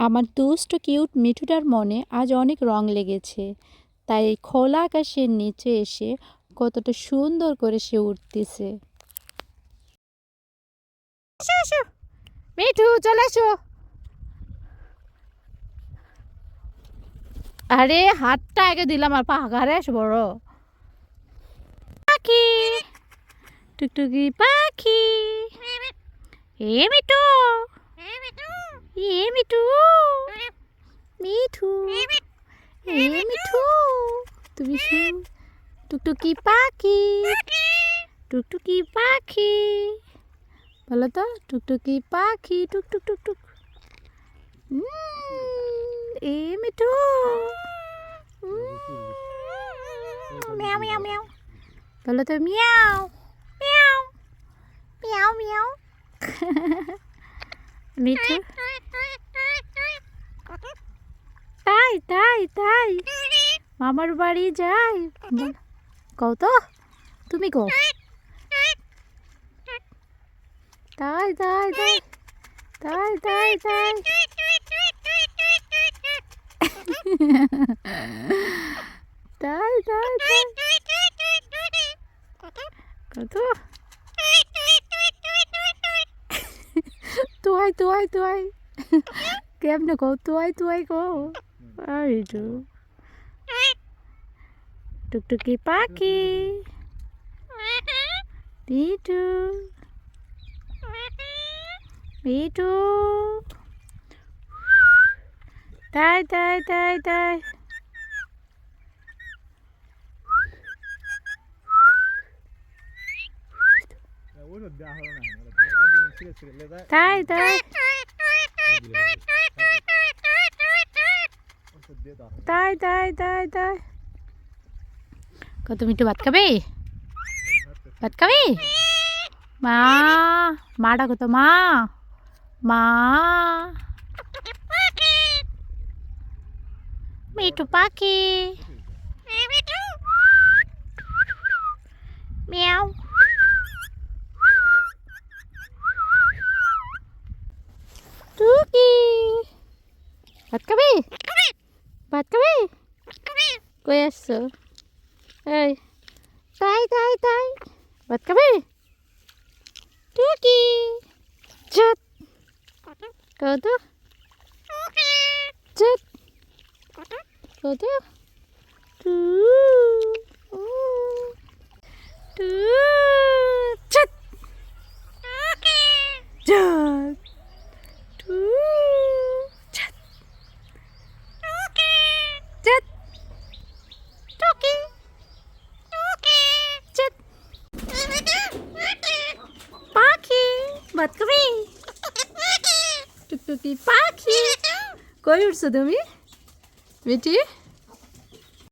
আমার দুষ্ট কিউট মিঠুটার মনে আজ অনেক রং লেগেছে, তাই এই খোলা আকাশের নিচে এসে কতটা সুন্দর করে সে উঠতেছে। মিঠু চলে আসো। আরে হাতটা আগে দিলাম আর পাহাড়ে এসে বড় পাখি, টুকটুকি পাখি। এ মিঠু, এ মিঠু, মিঠু, এ মিঠু, তুমি টুকটুকি পাখি, টুকটুকি পাখি, বলো তো টুকটুকি পাখি, টুকটুক টুকটুক। এ মিঠু, মিয়াও মিয়াও মিয়াও, বলো তো মিয়াও মিয়াও মিয়াও মিয়াও। মিঠু তাই তাই তাই মামার বাড়ি যাই, কও তো তুমি কও। তাই তাই তাই তাই তাই তাই তাই তাই তাই কত তুয়াই তুয়াই তুয়াই কেমনে কও তুয়াই তুয়াই কও। আরে টুকটুকি পাখি, মিঠু, মিঠু, তাই তাই তাই তাই তাই তাই তাই তাই তাই তাই। কত মিঠু ভাত খাবি, ভাত খাবি? মা, মা ডাকো তো মা, মা। মিঠু পাখি, মিয়াও। টুকি ভাত খাবি, ভাত খাবি? কই আসছো? এই তাই তাই তাই ভাত খাবি? টুকি চুপ কত চুপ কত টু টু চুপ চুপ টু চুপ চুপ টুকি চুপ পাখি ভাত খাবি? টুকটুকি পাখি কই উঠছো তুমি বেটি?